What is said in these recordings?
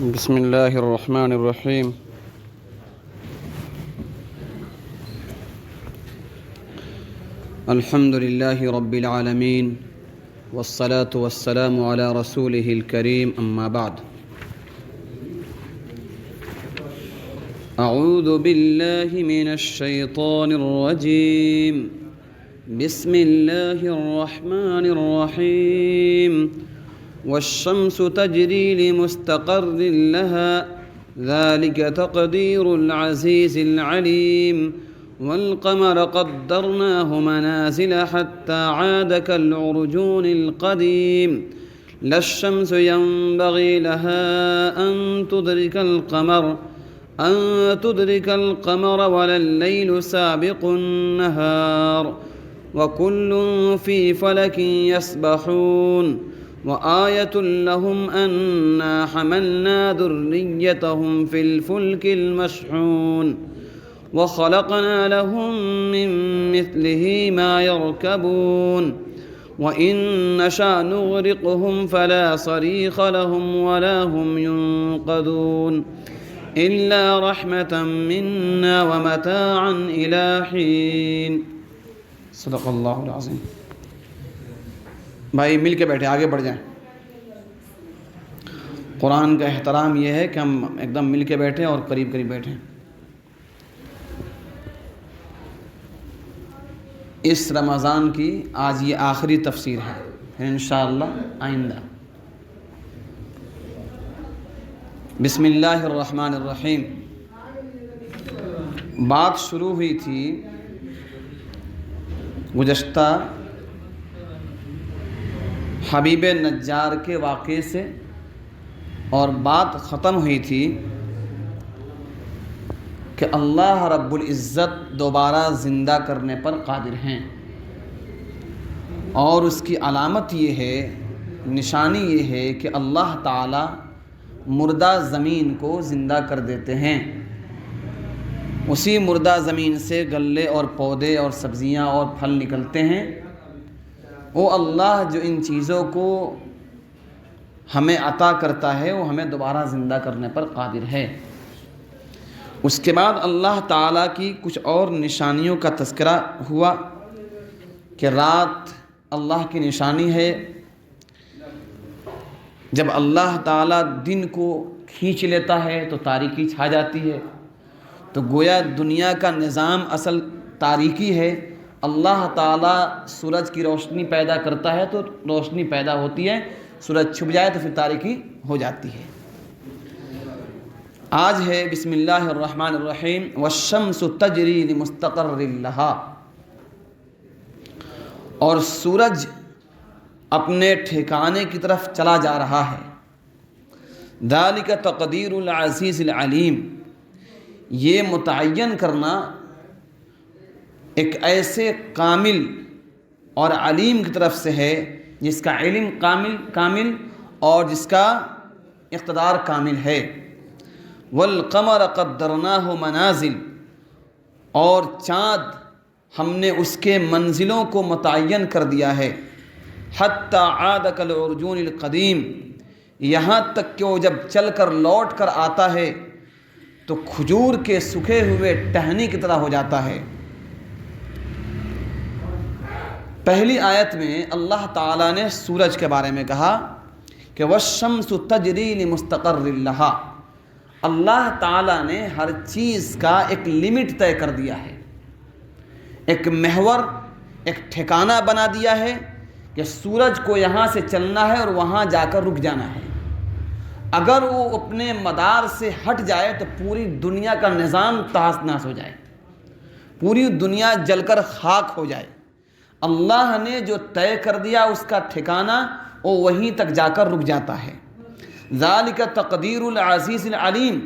بسم الله الرحمن الرحيم. الحمد لله رب العالمين والصلاة والسلام على رسوله الكريم، أما بعد. أعوذ بالله من الشيطان الرجيم. بسم الله الرحمن الرحيم. والشمس تجري لمستقر لها ذلك تقدير العزيز العليم. والقمر قدرناه منازل حتى عاد كالعرجون القديم. لا الشمس ينبغي لها أن تدرك القمر ولا الليل سابق النهار وكل في فلك يسبحون. وآية لهم أنا حملنا ذريتهم في الفلك المشحون وخلقنا لهم من مثله ما يركبون. وإن نشأ نغرقهم فلا صريخ لهم ولا هم ينقذون إلا رحمة منا ومتاعا إلى حين. صدق اللہ العظیم. بھائی مل کے بیٹھے، آگے بڑھ جائیں. قرآن کا احترام یہ ہے کہ ہم ایک دم مل کے بیٹھیں اور قریب قریب بیٹھیں. اس رمضان کی آج یہ آخری تفسیر ہے، انشاءاللہ آئندہ. بسم اللہ الرحمن الرحیم. بات شروع ہوئی تھی گزشتہ حبیب نجار کے واقعے سے، اور بات ختم ہوئی تھی کہ اللہ رب العزت دوبارہ زندہ کرنے پر قادر ہیں، اور اس کی علامت یہ ہے، نشانی یہ ہے کہ اللہ تعالی مردہ زمین کو زندہ کر دیتے ہیں. اسی مردہ زمین سے غلے اور پودے اور سبزیاں اور پھل نکلتے ہیں. وہ اللہ جو ان چیزوں کو ہمیں عطا کرتا ہے وہ ہمیں دوبارہ زندہ کرنے پر قادر ہے. اس کے بعد اللہ تعالیٰ کی کچھ اور نشانیوں کا تذکرہ ہوا کہ رات اللہ کی نشانی ہے. جب اللہ تعالیٰ دن کو کھینچ لیتا ہے تو تاریکی چھا جاتی ہے. تو گویا دنیا کا نظام اصل تاریکی ہے. اللہ تعالیٰ سورج کی روشنی پیدا کرتا ہے تو روشنی پیدا ہوتی ہے، سورج چھپ جائے تو پھر تاریکی ہو جاتی ہے. آج ہے بسم اللہ الرحمن الرحیم. والشمس تجری لمستقر لہا. اور سورج اپنے ٹھکانے کی طرف چلا جا رہا ہے. ذالک تقدیر العزیز العلیم. یہ متعین کرنا ایک ایسے کامل اور علیم کی طرف سے ہے جس کا علم کامل اور جس کا اقتدار کامل ہے. والقمر قدرناہ منازل. اور چاند ہم نے اس کے منزلوں کو متعین کر دیا ہے. حتی عاد کالعرجون القدیم. یہاں تک کہ وہ جب چل کر لوٹ کر آتا ہے تو کھجور کے سکھے ہوئے ٹہنی کی طرح ہو جاتا ہے. پہلی آیت میں اللہ تعالیٰ نے سورج کے بارے میں کہا کہ والشمس تجری لمستقر لہا. اللہ تعالیٰ نے ہر چیز کا ایک لمٹ طے کر دیا ہے، ایک محور، ایک ٹھکانہ بنا دیا ہے کہ سورج کو یہاں سے چلنا ہے اور وہاں جا کر رک جانا ہے. اگر وہ اپنے مدار سے ہٹ جائے تو پوری دنیا کا نظام تہس نہس ہو جائے، پوری دنیا جل کر خاک ہو جائے. اللہ نے جو طے کر دیا اس کا ٹھکانہ وہ وہیں تک جا کر رک جاتا ہے. ذالک تقدیر العزیز العلیم.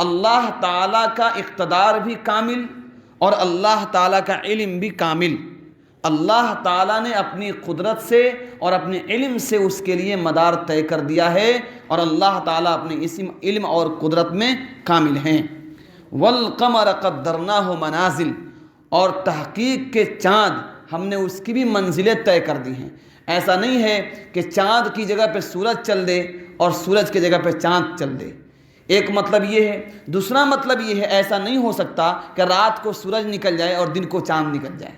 اللہ تعالیٰ کا اقتدار بھی کامل اور اللہ تعالیٰ کا علم بھی کامل. اللہ تعالیٰ نے اپنی قدرت سے اور اپنے علم سے اس کے لیے مدار طے کر دیا ہے، اور اللہ تعالیٰ اپنے اسی علم اور قدرت میں کامل ہیں. والقمر قدرناہ منازل. اور تحقیق کے چاند ہم نے اس کی بھی منزلیں طے کر دی ہیں. ایسا نہیں ہے کہ چاند کی جگہ پہ سورج چل دے اور سورج کی جگہ پہ چاند چل دے. ایک مطلب یہ ہے. دوسرا مطلب یہ ہے ایسا نہیں ہو سکتا کہ رات کو سورج نکل جائے اور دن کو چاند نکل جائے.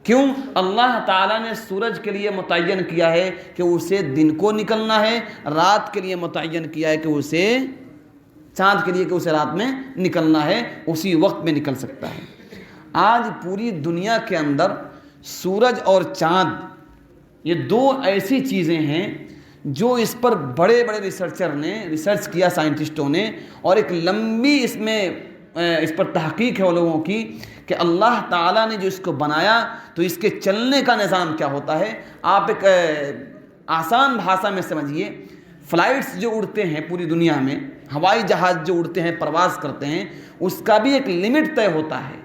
کیوں؟ اللہ تعالیٰ نے سورج کے لیے متعین کیا ہے کہ اسے دن کو نکلنا ہے، رات کے لیے متعین کیا ہے کہ اسے چاند کے لیے کہ اسے رات میں نکلنا ہے، اسی وقت میں نکل سکتا ہے. آج پوری دنیا کے اندر سورج اور چاند یہ دو ایسی چیزیں ہیں جو اس پر بڑے بڑے ریسرچر نے ریسرچ کیا، سائنٹسٹوں نے، اور ایک لمبی اس پر تحقیق ہے وہ لوگوں کی کہ اللہ تعالیٰ نے جو اس کو بنایا تو اس کے چلنے کا نظام کیا ہوتا ہے. آپ ایک آسان بھاشا میں سمجھیے، فلائٹس جو اڑتے ہیں پوری دنیا میں، ہوائی جہاز جو اڑتے ہیں، پرواز کرتے ہیں، اس کا بھی ایک لمٹ طے ہوتا ہے.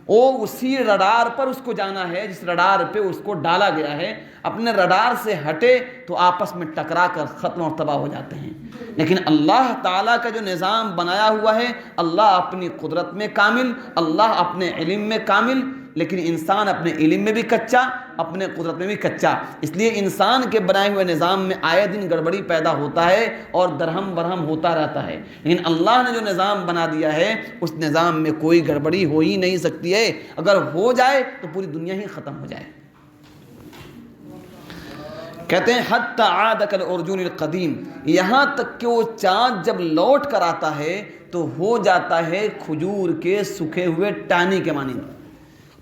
وہ اسی رڈار پر اس کو جانا ہے جس رڈار پہ اس کو ڈالا گیا ہے. اپنے رڈار سے ہٹے تو آپس میں ٹکرا کر ختم اور تباہ ہو جاتے ہیں. لیکن اللہ تعالیٰ کا جو نظام بنایا ہوا ہے، اللہ اپنی قدرت میں کامل، اللہ اپنے علم میں کامل، لیکن انسان اپنے علم میں بھی کچا، اپنے قدرت میں بھی کچا. اس لیے انسان کے بنائے ہوئے نظام میں آئے دن گڑبڑی پیدا ہوتا ہے اور درہم برہم ہوتا رہتا ہے. لیکن اللہ نے جو نظام بنا دیا ہے اس نظام میں کوئی گڑبڑی ہو ہی نہیں سکتی ہے. اگر ہو جائے تو پوری دنیا ہی ختم ہو جائے. کہتے ہیں حتی عاد کالعرجون القدیم، یہاں تک کہ وہ چاند جب لوٹ کر آتا ہے تو ہو جاتا ہے کھجور کے سوکھے ہوئے ٹہنی کے مانند.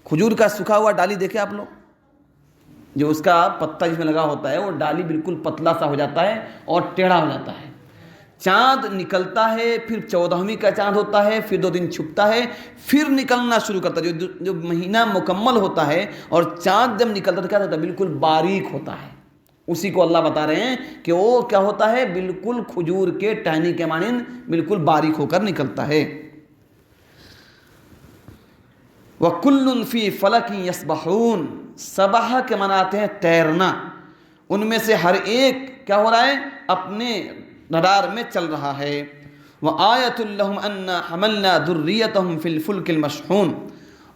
کھجور کا سکھا ہوا ڈالی دیکھے آپ لوگ، جو اس کا پتا جس میں لگا ہوتا ہے وہ ڈالی بالکل پتلا سا ہو جاتا ہے اور ٹیڑھا ہو جاتا ہے. چاند نکلتا ہے، پھر 14ویں کا چاند ہوتا ہے، پھر 2 دن چھپتا ہے، پھر نکلنا شروع کرتا ہے. جو مہینہ مکمل ہوتا ہے اور چاند جب نکلتا ہے تو کیا ہوتا ہے؟ بالکل باریک ہوتا ہے. اسی کو اللہ بتا رہے ہیں کہ وہ کیا ہوتا ہے؟ بالکل کھجور کے ٹہنی کے مانند بالکل باریک ہو کر نکلتا ہے. وَكُلٌّ فِي فَلَكٍ يَسْبَحُونَ، سبح کے مناتے ہیں تیرنا. ان میں سے ہر ایک کیا ہو رہا ہے؟ اپنے رڈار میں چل رہا ہے. وَآيَةٌ لَهُمْ أَنَّا حَمَلْنَا ذُرِّيَّتَهُمْ فِي الْفُلْكِ الْمَشْحُونِ،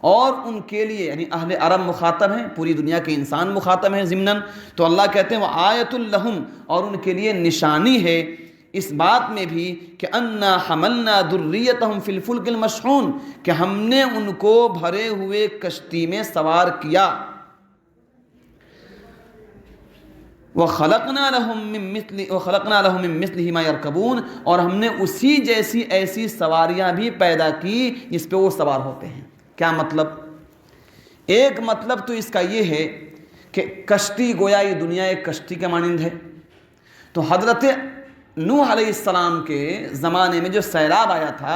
اور ان کے لیے یعنی اہل عرب مخاطب ہیں، پوری دنیا کے انسان مخاطب ہیں ضمناً. تو اللہ کہتے ہیں وَآيَةٌ لَهُمْ، اور ان کے لیے نشانی ہے اس بات میں بھی کہ انا حملنا ذریتہم فی الفلک المشحون، کہ ہم نے ان کو بھرے ہوئے کشتی میں سوار کیا. وخلقنا لهم من مثلہ ما یرکبون، اور ہم نے اسی جیسی ایسی سواریاں بھی پیدا کی جس پہ وہ سوار ہوتے ہیں. کیا مطلب؟ ایک مطلب تو اس کا یہ ہے کہ کشتی گویا یہ دنیا ایک کشتی کے مانند ہے. تو حضرت نوح علیہ السلام کے زمانے میں جو سیلاب آیا تھا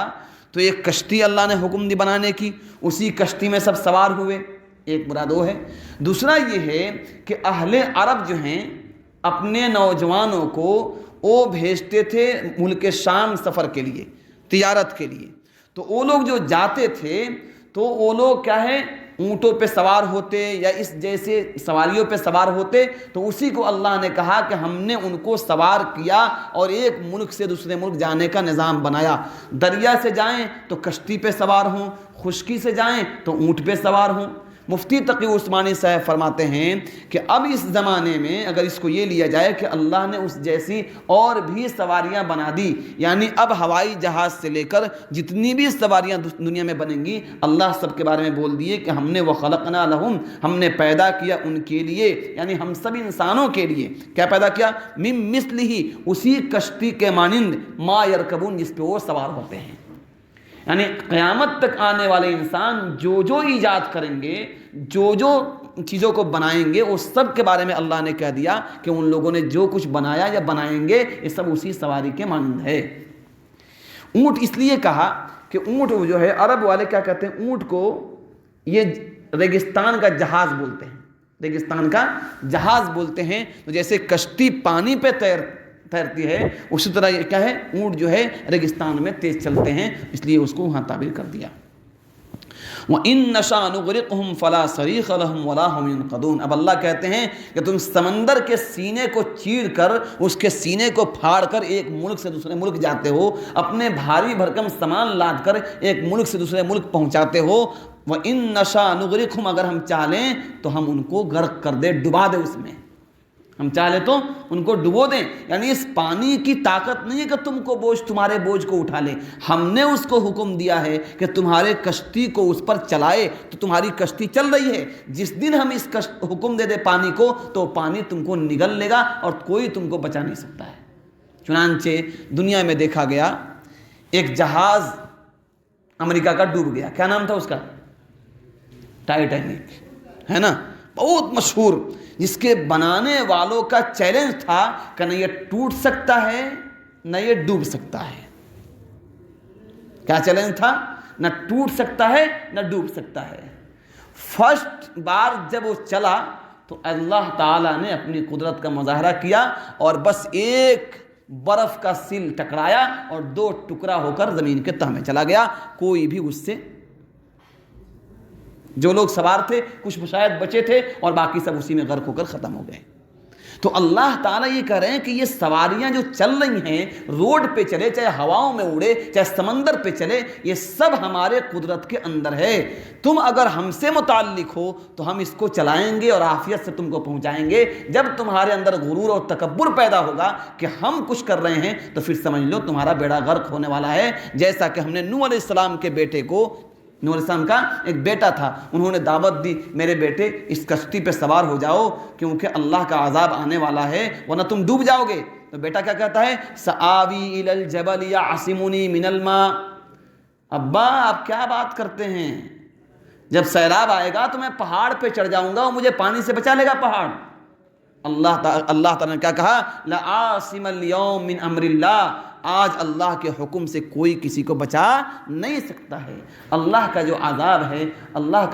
تو ایک کشتی اللہ نے حکم دی بنانے کی، اسی کشتی میں سب سوار ہوئے. ایک مراد وہ ہے. دوسرا یہ ہے کہ اہل عرب جو ہیں اپنے نوجوانوں کو وہ بھیجتے تھے ملک شام سفر کے لیے، تجارت کے لیے. تو وہ لوگ جو جاتے تھے تو وہ لوگ کیا ہے؟ اونٹوں پہ سوار ہوتے یا اس جیسے سواریوں پہ سوار ہوتے. تو اسی کو اللہ نے کہا کہ ہم نے ان کو سوار کیا اور ایک ملک سے دوسرے ملک جانے کا نظام بنایا. دریا سے جائیں تو کشتی پہ سوار ہوں، خشکی سے جائیں تو اونٹ پہ سوار ہوں. مفتی تقی عثمانی صاحب فرماتے ہیں کہ اب اس زمانے میں اگر اس کو یہ لیا جائے کہ اللہ نے اس جیسی اور بھی سواریاں بنا دی، یعنی اب ہوائی جہاز سے لے کر جتنی بھی سواریاں دنیا میں بنیں گی اللہ سب کے بارے میں بول دیے کہ ہم نے وَخَلَقْنَا لَهُمْ، ہم نے پیدا کیا ان کے لیے، یعنی ہم سب انسانوں کے لیے کیا پیدا کیا؟ مِن مِثْلِهِ، اسی کشتی کے مانند، ما یرکبون، جس پہ وہ سوار ہوتے ہیں. یعنی قیامت تک آنے والے انسان جو ایجاد کریں گے، جو چیزوں کو بنائیں گے، وہ سب کے بارے میں اللہ نے کہہ دیا کہ ان لوگوں نے جو کچھ بنایا یا بنائیں گے یہ سب اسی سواری کے مانند ہے. اونٹ اس لیے کہا کہ اونٹ جو ہے عرب والے کیا کہتے ہیں؟ اونٹ کو یہ ریگستان کا جہاز بولتے ہیں، ریگستان کا جہاز بولتے ہیں. تو جیسے کشتی پانی پہ تیرتی ہے اسی طرح یہ کیا ہے؟ اونٹ جو ہے ریگستان میں تیز چلتے ہیں، اس لیے اس کو وہاں تعبیر کر دیا. وَإِن نَّشَأْ نُغْرِقْهُمْ فَلَا صَرِيخَ لَهُمْ وَلَا هُمْ يُنْقَذُونَ. اب اللہ کہتے ہیں کہ تم سمندر کے سینے کو چیر کر، اس کے سینے کو پھاڑ کر ایک ملک سے دوسرے ملک جاتے ہو، اپنے بھاری بھرکم سامان لاد کر ایک ملک سے دوسرے ملک پہنچاتے ہو. وَإِن نَّشَأْ نُغْرِقْهُمْ، اگر ہم چاہیں تو ہم ان کو غرق کر دے، ڈبا دے اس میں. ہم چاہے تو ان کو ڈبو دیں، یعنی اس پانی کی طاقت نہیں ہے کہ تم کو تمہارے بوجھ کو اٹھا لے، ہم نے اس کو حکم دیا ہے کہ تمہارے کشتی کو اس پر چلائے، تو تمہاری کشتی چل رہی ہے، جس دن ہم اس حکم دے دے پانی کو تو پانی تم کو نگل لے گا اور کوئی تم کو بچا نہیں سکتا ہے۔ چنانچہ دنیا میں دیکھا گیا ایک جہاز امریکہ کا ڈوب گیا، کیا نام تھا اس کا؟ ٹائٹینک، ہے نا، بہت مشہور، جس کے بنانے والوں کا چیلنج تھا کہ نہ یہ ٹوٹ سکتا ہے نہ یہ ڈوب سکتا ہے۔ کیا چیلنج تھا؟ نہ ٹوٹ سکتا ہے نہ ڈوب سکتا ہے۔ فرسٹ بار جب وہ چلا تو اللہ تعالیٰ نے اپنی قدرت کا مظاہرہ کیا اور بس ایک برف کا سل ٹکرایا اور 2 ٹکڑا ہو کر زمین کے تہ میں چلا گیا، کوئی بھی اس سے، جو لوگ سوار تھے کچھ شاید بچے تھے اور باقی سب اسی میں غرق ہو کر ختم ہو گئے۔ تو اللہ تعالیٰ یہ کہہ رہے ہیں کہ یہ سواریاں جو چل رہی ہیں، روڈ پہ چلے چاہے ہواؤں میں اڑے چاہے سمندر پہ چلے، یہ سب ہمارے قدرت کے اندر ہے۔ تم اگر ہم سے متعلق ہو تو ہم اس کو چلائیں گے اور عافیت سے تم کو پہنچائیں گے۔ جب تمہارے اندر غرور اور تکبر پیدا ہوگا کہ ہم کچھ کر رہے ہیں تو پھر سمجھ لو تمہارا بیڑا غرق ہونے والا ہے، جیسا کہ ہم نے نوح علیہ السلام کے بیٹے کو، نوح علیہ السلام کا ایک بیٹا تھا، انہوں نے دعوت دی، میرے بیٹے اس کشتی پہ سوار ہو جاؤ کیونکہ اللہ کا عذاب آنے والا ہے ورنہ تم ڈوب جاؤ گے۔ تو بیٹا کیا کہتا ہے؟ سآوی الی الجبل یعصمنی من الماء۔ ابا آپ کیا بات کرتے ہیں، جب سیلاب آئے گا تو میں پہاڑ پہ چڑھ جاؤں گا اور مجھے پانی سے بچا لے گا پہاڑ۔ اللہ تعالیٰ نے کیا کہا؟ لا عاصم اليوم من امر اللہ، آج اللہ کے حکم سے کوئی کسی کو بچا نہیں سکتا ہے۔ اللہ کا جو عذاب ہے، اللہ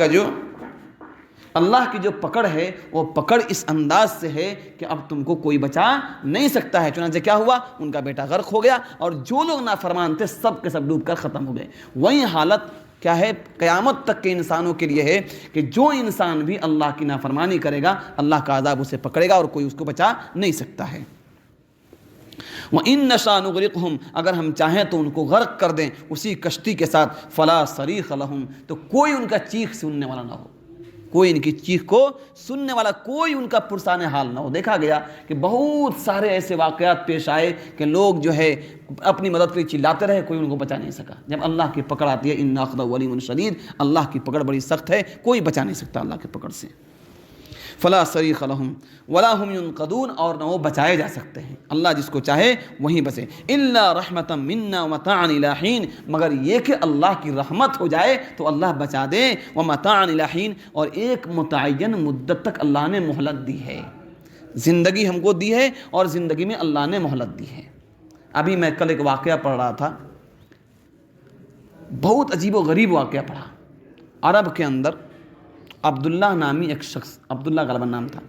کی جو پکڑ ہے وہ پکڑ اس انداز سے ہے کہ اب تم کو کوئی بچا نہیں سکتا ہے۔ چنانچہ کیا ہوا؟ ان کا بیٹا غرق ہو گیا اور جو لوگ نافرمان تھے سب کے سب ڈوب کر ختم ہو گئے۔ وہی حالت کیا ہے قیامت تک کے انسانوں کے لیے ہے کہ جو انسان بھی اللہ کی نافرمانی کرے گا اللہ کا عذاب اسے پکڑے گا اور کوئی اس کو بچا نہیں سکتا ہے۔ وَإِن نَّشَأْ نُغْرِقْهُمْ، اگر ہم چاہیں تو ان کو غرق کر دیں اسی کشتی کے ساتھ، فَلَا صَرِيخَ لَهُمْ، تو کوئی ان کا چیخ سننے والا نہ ہو، کوئی ان کی چیخ کو سننے والا، کوئی ان کا پرسان حال نہ ہو۔ دیکھا گیا کہ بہت سارے ایسے واقعات پیش آئے کہ لوگ جو ہے اپنی مدد کے لیے چلاتے رہے، کوئی ان کو بچا نہیں سکا۔ جب اللہ کی پکڑ آتی ہے، اِنَّ أَخْذَهُ عَلِيمٌ شَدِيدٌ، اللہ کی پکڑ بڑی سخت ہے، کوئی بچا نہیں سکتا اللہ کی پکڑ سے۔ فلا صریخ لہم ولا هم ينقذون، اور نہ وہ بچائے جا سکتے ہیں، اللہ جس کو چاہے وہیں بچے۔ الا رحمتا منا ومتاعا الی حین، مگر یہ کہ اللہ کی رحمت ہو جائے تو اللہ بچا دے، ومتاعا الی حین، اور ایک متعین مدت تک اللہ نے مہلت دی ہے، زندگی ہم کو دی ہے اور زندگی میں اللہ نے مہلت دی ہے۔ ابھی میں کل ایک واقعہ پڑھ رہا تھا، بہت عجیب و غریب واقعہ پڑھا۔ عرب کے اندر عبداللہ نامی ایک شخص، عبداللہ غالباً نام تھا،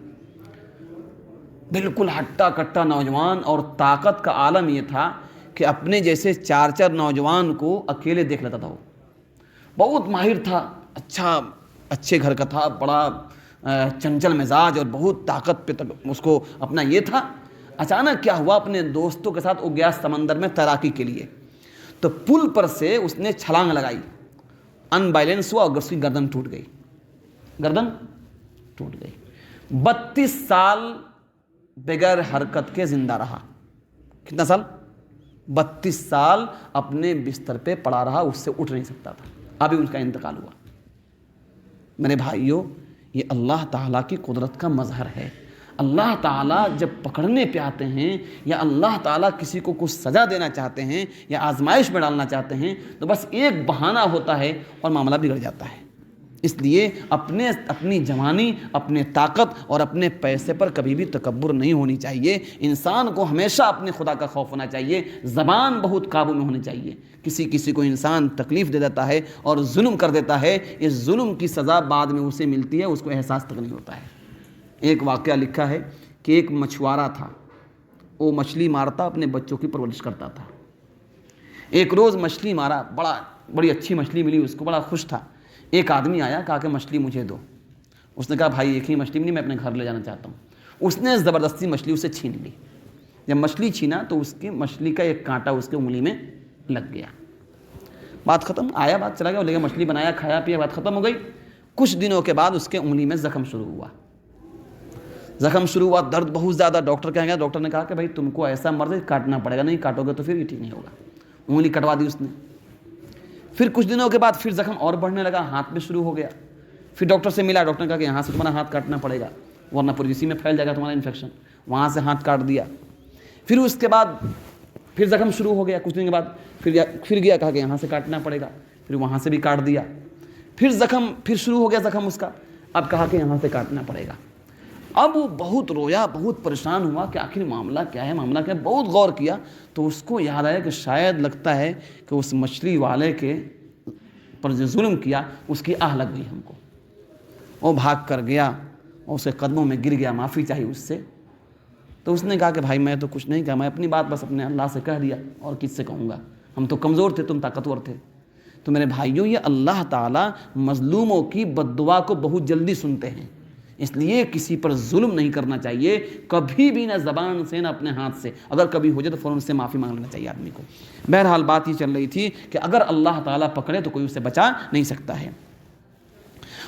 بالکل ہٹا کٹا نوجوان، اور طاقت کا عالم یہ تھا کہ اپنے جیسے 4 نوجوان کو اکیلے دیکھ لیتا تھا۔ وہ بہت ماہر تھا، اچھے گھر کا تھا، بڑا چنچل مزاج اور بہت طاقت پہ اس کو اپنا یہ تھا۔ اچانک کیا ہوا، اپنے دوستوں کے ساتھ وہ گیا سمندر میں تیراکی کے لیے، تو پل پر سے اس نے چھلانگ لگائی، ان بیلنس ہوا اور اس کی گردن ٹوٹ گئی، 32 سال بغیر حرکت کے زندہ رہا۔ کتنا سال؟ 32 سال اپنے بستر پہ پڑا رہا، اس سے اٹھ نہیں سکتا تھا، ابھی اس کا انتقال ہوا۔ میرے بھائیوں، یہ اللہ تعالیٰ کی قدرت کا مظہر ہے۔ اللہ تعالیٰ جب پکڑنے پہ آتے ہیں یا اللہ تعالیٰ کسی کو کچھ سزا دینا چاہتے ہیں یا آزمائش میں ڈالنا چاہتے ہیں تو بس ایک بہانہ ہوتا ہے اور معاملہ بگڑ جاتا ہے۔ اس لیے اپنی جوانی، اپنے طاقت اور اپنے پیسے پر کبھی بھی تکبر نہیں ہونی چاہیے۔ انسان کو ہمیشہ اپنے خدا کا خوف ہونا چاہیے، زبان بہت قابو میں ہونی چاہیے۔ کسی کو انسان تکلیف دے دیتا ہے اور ظلم کر دیتا ہے، اس ظلم کی سزا بعد میں اسے ملتی ہے، اس کو احساس تک نہیں ہوتا ہے۔ ایک واقعہ لکھا ہے کہ ایک مچھوارا تھا، وہ مچھلی مارتا، اپنے بچوں کی پرورش کرتا تھا۔ ایک روز مچھلی مارا، بڑی اچھی مچھلی ملی اس کو، بڑا خوش تھا۔ ایک آدمی آیا، کہا کہ مچھلی مجھے دو۔ اس نے کہا بھائی ایک ہی مچھلی ملی، میں اپنے گھر لے جانا چاہتا ہوں۔ اس نے زبردستی مچھلی اسے چھین لی۔ جب مچھلی چھینا تو اس کی مچھلی کا ایک کانٹا اس کے انگلی میں لگ گیا۔ بات ختم، آیا بات چلا گیا، لے گیا مچھلی بنایا، کھایا پیا، بات ختم ہو گئی۔ کچھ دنوں کے بعد اس کے انگلی میں زخم شروع ہوا۔ زخم شروع ہوا، درد بہت زیادہ، ڈاکٹر کہیں گے، ڈاکٹر نے کہا کہ بھائی تم کو ایسا مرض ہے کاٹنا پڑے گا، نہیں کاٹو گے تو پھر یہ ٹھیک نہیں ہوگا، انگلی کٹوا دی اس نے۔ پھر کچھ دنوں کے بعد پھر زخم اور بڑھنے لگا، ہاتھ میں شروع ہو گیا، پھر ڈاکٹر سے ملا، ڈاکٹر نے کہا کہ یہاں سے تمہارا ہاتھ کاٹنا پڑے گا ورنہ پوری جسم میں پھیل جائے گا تمہارا انفیکشن، وہاں سے ہاتھ کاٹ دیا۔ پھر اس کے بعد پھر زخم شروع ہو گیا، کچھ دن کے بعد پھر گیا، کہا کہ یہاں سے کاٹنا پڑے گا، پھر وہاں سے بھی کاٹ دیا۔ پھر شروع ہو گیا زخم اس کا، اب کہا کہ یہاں سے کاٹنا پڑے گا۔ اب وہ بہت رویا، بہت پریشان ہوا کہ آخر معاملہ کیا ہے، معاملہ کیا ہے، بہت غور کیا تو اس کو یاد آیا کہ شاید لگتا ہے کہ اس مچھلی والے کے پر جو ظلم کیا اس کی آہ لگ گئی ہم کو۔ وہ بھاگ کر گیا اور اسے قدموں میں گر گیا، معافی چاہی اس سے۔ تو اس نے کہا کہ بھائی میں تو کچھ نہیں کہا، میں اپنی بات بس اپنے اللہ سے کہہ دیا، اور کس سے کہوں گا، ہم تو کمزور تھے، تم طاقتور تھے۔ تو میرے بھائیوں، یہ اللہ تعالیٰ مظلوموں کی بد دعا کو بہت جلدی سنتے ہیں، اس لیے کسی پر ظلم نہیں کرنا چاہیے کبھی بھی، نہ زبان سے نہ اپنے ہاتھ سے، اگر کبھی ہو جائے تو فوراً سے معافی مانگ لینا چاہیے آدمی کو۔ بہرحال بات یہ چل رہی تھی کہ اگر اللہ تعالیٰ پکڑے تو کوئی اسے بچا نہیں سکتا ہے۔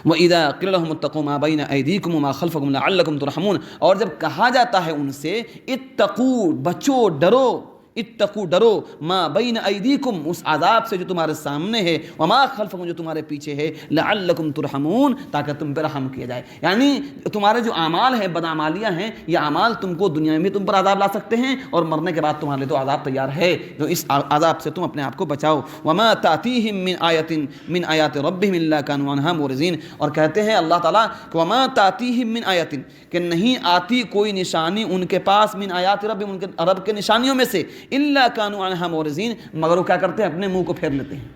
وَإِذَا قِيلَ لَهُمُ اتَّقُوا مَا بَيْنَ أَيْدِيكُمْ وَمَا خَلْفَكُمْ لَعَلَّكُمْ تُرْحَمُونَ، اور جب کہا جاتا ہے ان سے اتقوا، بچو، ڈرو، اتقوا، ڈرو، ما بین ایدیکم، اس عذاب سے جو تمہارے سامنے ہے، وما خلفکم، جو تمہارے پیچھے ہے، لعلکم ترحمون، تاکہ تم پہ رحم کیا جائے۔ یعنی تمہارے جو اعمال ہیں، بدعمالیاں ہیں، یہ اعمال تم کو دنیا میں بھی تم پر عذاب لا سکتے ہیں، اور مرنے کے بعد تمہارے لیے تو عذاب تیار ہے، تو اس عذاب سے تم اپنے آپ کو بچاؤ۔ وما تاتیہم من آیۃ من آیات ربہم الا کانوا عنہا معرضین، اور کہتے ہیں اللہ تعالیٰ کہ وما تاتیہم من آیۃ، کہ نہیں آتی کوئی نشانی ان کے پاس، من آیات ربہم، ان کے رب کے نشانیوں میں سے، الا کانوا عنہا معرضین، مگر وہ کیا کرتے ہیں، اپنے منہ کو پھیر لیتے ہیں۔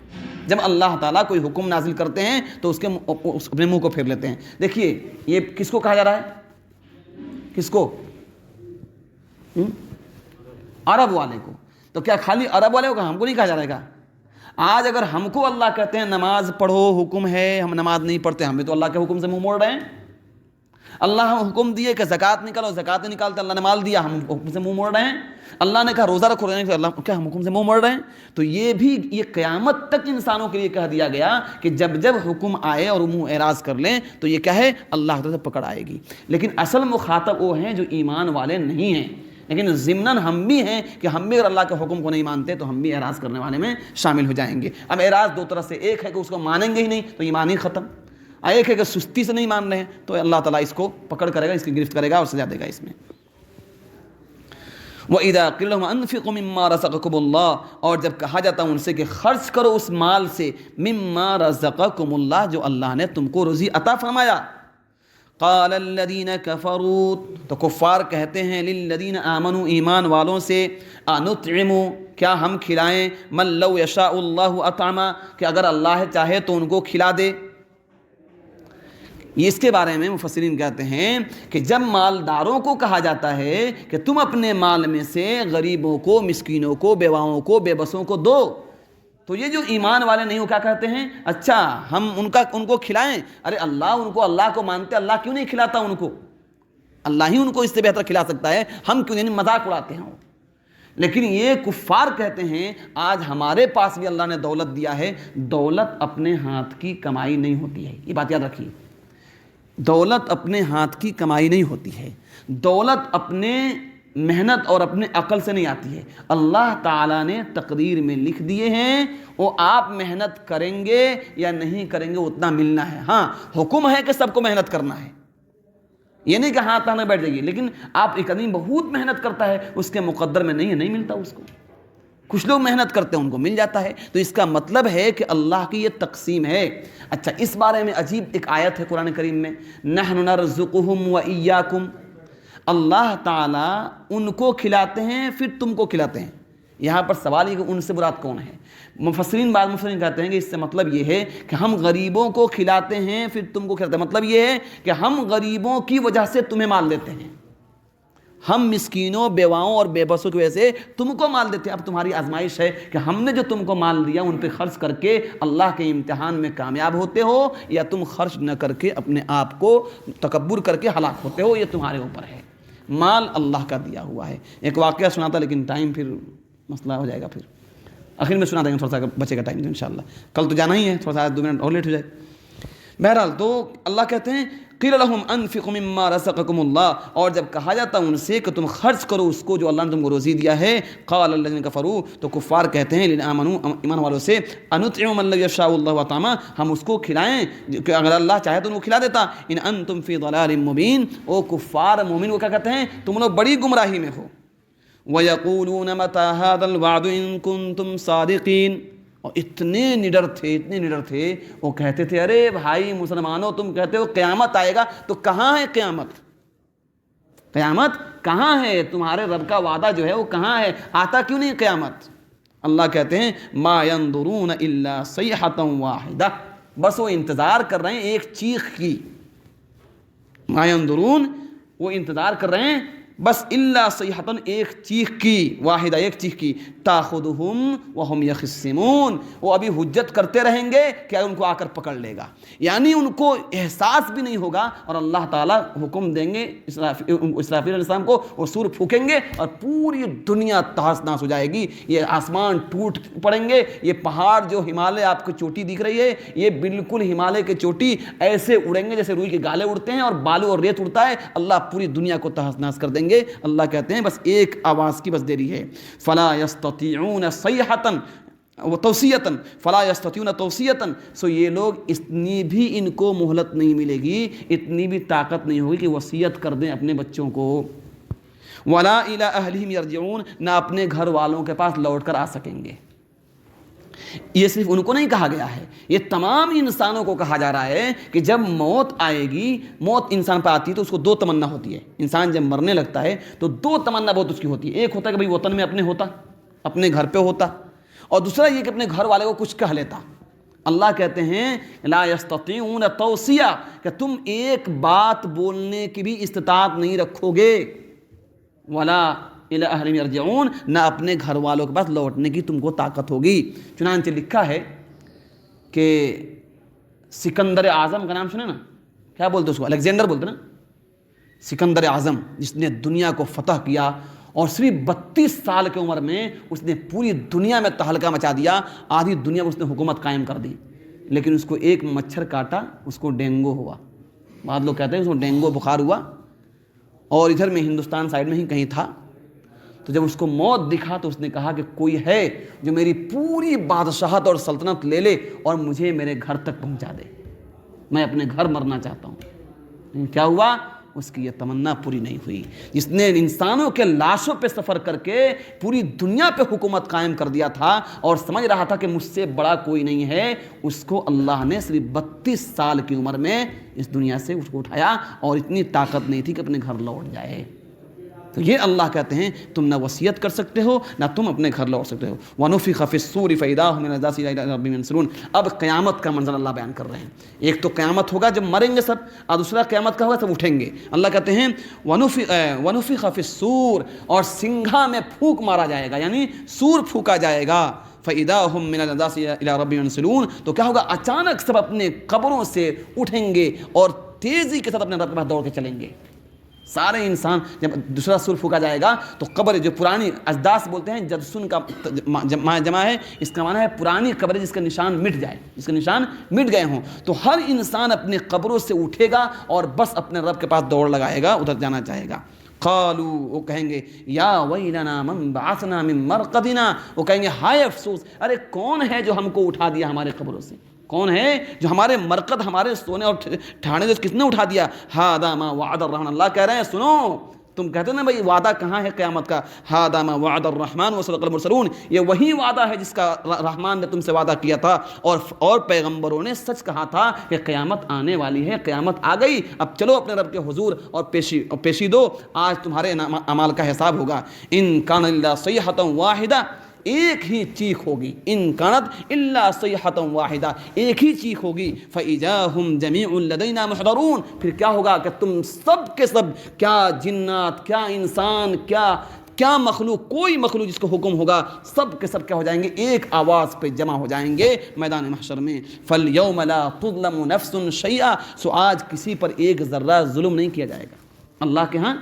جب اللہ تعالیٰ کوئی حکم نازل کرتے ہیں تو اپنے منہ کو پھیر لیتے ہیں۔ دیکھیے یہ کس کو کہا جا رہا ہے، کس کو؟ عرب والے کو۔ تو کیا خالی عرب والے کو، ہم کو نہیں کہا جا رہا ہے کیا؟ آج اگر ہم کو اللہ کہتے ہیں نماز پڑھو، حکم ہے، ہم نماز نہیں پڑھتے، ہم بھی تو اللہ کے حکم سے منہ موڑ رہے ہیں۔ اللہ ہم حکم دیے کہ زکوٰۃ نکالو، زکوٰۃ نہیں نکالتے، اللہ نے مال دیا، ہم حکم سے منہ موڑ رہے ہیں۔ اللہ نے کہا روزہ رکھو، اللہ کیا ہم حکم سے منہ موڑ رہے ہیں؟ تو یہ بھی یہ قیامت تک انسانوں کے لیے کہہ دیا گیا کہ جب جب حکم آئے اور منہ اعراض کر لیں تو یہ کیا ہے، اللہ تعالیٰ سے پکڑ آئے گی۔ لیکن اصل مخاطب وہ ہیں جو ایمان والے نہیں ہیں، لیکن ضمناً ہم بھی ہیں کہ ہم بھی اگر اللہ کے حکم کو نہیں مانتے تو ہم بھی اعراض کرنے والے میں شامل ہو جائیں گے۔ اب اعراض دو طرح سے، ایک ہے کہ اس کو مانیں گے ہی نہیں تو ایمان ہی ختم، ایک ہے کہ سستی سے نہیں مان رہے ہیں تو اللہ تعالیٰ اس کو پکڑ کرے گا، اس کی گرفت کرے گا اور سزا دے گا اس میں۔ وَإِذَا قِيلَ لَهُمْ أَنفِقُوا مِمَّا رَزَقَكُمُ اللَّهُ، اور جب کہا جاتا ہے ان سے کہ خرچ کرو اس مال سے، مِمَّا رَزَقَكُمُ اللَّهُ، جو اللہ نے تم کو روزی عطا فرمایا۔ قَالَ الَّذِينَ كَفَرُوا، تو کفار کہتے ہیں، لِلَّذِينَ آمَنُوا، ایمان والوں سے، أَنُطْعِمُ، کیا ہم کھلائیں، مَن لَّوْ يَشَاءُ اللَّهُ أَطْعَمَ، کہ اگر اللہ چاہے تو ان کو کھلا دے۔ یہ اس کے بارے میں مفسرین کہتے ہیں کہ جب مالداروں کو کہا جاتا ہے کہ تم اپنے مال میں سے غریبوں کو، مسکینوں کو، بیواؤں کو، بے بسوں کو دو، تو یہ جو ایمان والے نہیں ہو کیا کہتے ہیں، اچھا ہم ان کو کھلائیں، ارے اللہ کو مانتے، اللہ کیوں نہیں کھلاتا ان کو، اللہ ہی ان کو اس سے بہتر کھلا سکتا ہے، ہم کیوں نہیں، مذاق اڑاتے ہیں۔ لیکن یہ کفار کہتے ہیں آج ہمارے پاس بھی اللہ نے دولت دیا ہے، دولت اپنے ہاتھ کی کمائی نہیں ہوتی ہے، یہ بات یاد رکھیے، دولت اپنے ہاتھ کی کمائی نہیں ہوتی ہے، دولت اپنے محنت اور اپنے عقل سے نہیں آتی ہے، اللہ تعالیٰ نے تقدیر میں لکھ دیے ہیں، وہ آپ محنت کریں گے یا نہیں کریں گے اتنا ملنا ہے۔ ہاں حکم ہے کہ سب کو محنت کرنا ہے، یہ نہیں کہ ہاں تانے بیٹھ جائیے، لیکن آپ ایک آدمی بہت محنت کرتا ہے، اس کے مقدر میں نہیں ملتا اس کو، کچھ لوگ محنت کرتے ہیں ان کو مل جاتا ہے، تو اس کا مطلب ہے کہ اللہ کی یہ تقسیم ہے۔ اچھا اس بارے میں عجیب ایک آیت ہے قرآن کریم میں، نحن نرزقہم وإیاکم، اللہ تعالیٰ ان کو کھلاتے ہیں پھر تم کو کھلاتے ہیں۔ یہاں پر سوال یہ کہ ان سے مراد کون ہے؟ بعض مفسرین کہتے ہیں کہ اس سے مطلب یہ ہے کہ ہم غریبوں کو کھلاتے ہیں پھر تم کو کھلاتے ہیں، مطلب یہ ہے کہ ہم غریبوں کی وجہ سے تمہیں مال دیتے ہیں، ہم مسکینوں، بیواؤں اور بے بسوں کی وجہ سے تم کو مال دیتے ہیں۔ اب تمہاری آزمائش ہے کہ ہم نے جو تم کو مال دیا ان پہ خرچ کر کے اللہ کے امتحان میں کامیاب ہوتے ہو، یا تم خرچ نہ کر کے اپنے آپ کو تکبر کر کے ہلاک ہوتے ہو، یہ تمہارے اوپر ہے۔ مال اللہ کا دیا ہوا ہے۔ ایک واقعہ سناتا لیکن ٹائم پھر مسئلہ ہو جائے گا، پھر آخر میں سنا دیں گے، تھوڑا سا بچے کا ٹائم انشاءاللہ، کل تو جانا ہی ہے، تھوڑا سا 2 منٹ اور لیٹ ہو جائے۔ بہرحال تو اللہ کہتے ہیں قیل لہم انفقوا مما رزقکم اللہ، اور جب کہا جاتا ان سے کہ تم خرچ کرو اس کو جو اللہ نے تم کو روزی دیا ہے، قال الذین کفروا، تو کفار کہتے ہیں للذین آمنوا، ایمان والوں سے، انطعم من لو یشاء اللہ طعاما، ہم اس کو کھلائیں کہ اگر اللہ چاہے تو ان کو کھلا دیتا، ان انتم فی ضلال مبین، او کفار مومن کو کیا کہتے ہیں؟ تم لوگ بڑی گمراہی میں ہو۔ وَيَقُولُونَ مَتَى هَذَا الْوَعْدُ إِن كُنتُمْ صَادِقِينَ، اور اتنے نڈر تھے وہ کہتے تھے ارے بھائی مسلمانوں، تم کہتے ہو قیامت آئے گا، تو کہاں ہے قیامت؟ قیامت کہاں ہے؟ تمہارے رب کا وعدہ جو ہے وہ کہاں ہے؟ آتا کیوں نہیں قیامت؟ اللہ کہتے ہیں ما ينظرون الا صیحۃ واحدہ، بس وہ انتظار کر رہے ہیں ایک چیخ کی، ما ينظرون، وہ انتظار کر رہے ہیں بس الا صیحۃ، ایک چیخ کی، واحدہ، ایک چیخ کی، تاخذہم وہم یخصمون، وہ ابھی حجت کرتے رہیں گے کہ ان کو آ کر پکڑ لے گا، یعنی ان کو احساس بھی نہیں ہوگا، اور اللہ تعالیٰ حکم دیں گے اسرافیل علیہ السلام کو، وہ سور پھونکیں گے اور پوری دنیا تہس ناس ہو جائے گی، یہ آسمان ٹوٹ پڑیں گے، یہ پہاڑ جو ہمالیہ آپ کو چوٹی دکھ رہی ہے، یہ بالکل ہمالیہ کے چوٹی ایسے اڑیں گے جیسے روئی کے گالے اڑتے ہیں اور بالو اور ریت اڑتا ہے، اللہ پوری دنیا کو تہس ناس کر دیں گے۔ اللہ کہتے ہیں بس ایک آواز کی بس دیری ہے، فلا یستطیعون صیحۃ توصیۃ، فلا یستطیعون توصیۃ، سو یہ لوگ اتنی بھی ان کو مہلت نہیں ملے گی، اتنی بھی طاقت نہیں ہوگی کہ وصیت کر دیں اپنے بچوں کو، ولا الی اہلہم یرجعون، نہ اپنے گھر والوں کے پاس لوٹ کر آ سکیں گے۔ یہ صرف ان کو نہیں کہا گیا ہے، یہ تمام انسانوں کو کہا جا رہا ہے کہ جب موت آئے گی، موت انسان پر آتی ہے تو اس کو دو تمنا ہوتی ہے، انسان جب مرنے لگتا ہے تو دو تمنا بہت اس کی ہوتی ہے، ایک ہوتا ہے کہ بھئی وطن میں اپنے ہوتا، اپنے گھر پہ ہوتا، اور دوسرا یہ کہ اپنے گھر والے کو کچھ کہہ لیتا۔ اللہ کہتے ہیں لا یستطیعون توصیہ، کہ تم ایک بات بولنے کی بھی استطاعت نہیں رکھو گے، ولا الی اہلہم یرجعون، نہ اپنے گھر والوں کے پاس لوٹنے کی تم کو طاقت ہوگی۔ چنانچہ لکھا ہے کہ سکندر اعظم کا نام سنے نا، کیا بولتے اس کو؟ الیگزینڈر بولتے نا، سکندر اعظم، جس نے دنیا کو فتح کیا اور صرف 32 سال کی عمر میں اس نے پوری دنیا میں تہلکہ مچا دیا، آدھی دنیا میں اس نے حکومت قائم کر دی، لیکن اس کو ایک مچھر کاٹا، اس کو ڈینگو ہوا، بعض لوگ کہتے ہیں اس کو ڈینگو بخار ہوا، اور ادھر میں ہندوستان سائڈ میں ہی کہیں تھا، تو جب اس کو موت دکھا تو اس نے کہا کہ کوئی ہے جو میری پوری بادشاہت اور سلطنت لے لے اور مجھے میرے گھر تک پہنچا دے، میں اپنے گھر مرنا چاہتا ہوں۔ لیکن کیا ہوا؟ اس کی یہ تمنا پوری نہیں ہوئی، جس نے انسانوں کے لاشوں پہ سفر کر کے پوری دنیا پہ حکومت قائم کر دیا تھا اور سمجھ رہا تھا کہ مجھ سے بڑا کوئی نہیں ہے، اس کو اللہ نے صرف 32 سال کی عمر میں اس دنیا سے اس کو اٹھایا، اور اتنی طاقت نہیں تھی کہ اپنے گھر لوٹ جائے۔ تو یہ اللہ کہتے ہیں تم نہ وصیت کر سکتے ہو، نہ تم اپنے گھر لوٹ سکتے ہو۔ وَنُفِخَ فِي الصُّورِ فَإِذَا هُمْ مِنَ الْأَجْدَاثِ إِلَىٰ رَبِّهِمْ يَنْسِلُونَ، اب قیامت کا منظر اللہ بیان کر رہے ہیں۔ ایک تو قیامت ہوگا جب مریں گے سب، اور دوسرا قیامت کا ہوگا سب اٹھیں گے۔ اللہ کہتے ہیں وَنُفِخَ فِي الصُّورِ، اور سنگھا میں پھونک مارا جائے گا، یعنی سور پھونکا جائے گا، فَإِذَا هُمْ مِنَ الْأَجْدَاثِ إِلَىٰ رَبِّهِمْ يَنْسِلُونَ، تو کیا ہوگا؟ اچانک سب اپنے قبروں سے اٹھیں گے اور تیزی کے ساتھ اپنے رب کے پاس دوڑ کے چلیں گے۔ سارے انسان، جب دوسرا سور پھونکا جائے گا تو قبر جو پرانی اجداث بولتے ہیں، جدسن کا جمع ہے، اس کا معنی ہے پرانی قبر جس کا نشان مٹ جائے، جس کے نشان مٹ گئے ہوں، تو ہر انسان اپنے قبروں سے اٹھے گا اور بس اپنے رب کے پاس دوڑ لگائے گا، ادھر جانا چاہے گا۔ قالوا، وہ کہیں گے یا ویلنا من بعثنا من مرقدنا، وہ کہیں گے ہائے افسوس، ارے کون ہے جو ہم کو اٹھا دیا ہمارے قبروں سے، کون ہے جو ہمارے مرقد، ہمارے سونے اور ٹھانے سے کس نے اٹھا دیا؟ ھذا ما وعد الرحمن، اللہ کہہ رہے ہیں سنو، تم کہتے ہیں نا بھائی وعدہ کہاں ہے قیامت کا، ھذا ما وعد الرحمن وصدق المرسلون، یہ وہی وعدہ ہے جس کا رحمان نے تم سے وعدہ کیا تھا اور پیغمبروں نے سچ کہا تھا کہ قیامت آنے والی ہے، قیامت آ گئی، اب چلو اپنے رب کے حضور اور پیشی دو، آج تمہارے اعمال کا حساب ہوگا۔ ان کان الا صیحۃ واحدہ، ایک ہی چیخ ہوگی، ان کانت الا صیحۃ واحدہ، ایک ہی چیخ ہوگی، فاذا ہم جمیع لدینا محضرون، پھر کیا ہوگا کہ تم سب کے سب، کیا جنات، کیا انسان، کیا مخلوق، کوئی مخلوق جس کو حکم ہوگا، سب کے سب کیا ہو جائیں گے؟ ایک آواز پہ جمع ہو جائیں گے میدان محشر میں۔ فَالْيَوْمَ لَا تُظْلَمُ نَفْسٌ شَيْئًا، سو آج کسی پر ایک ذرہ ظلم نہیں کیا جائے گا۔ اللہ کے ہاں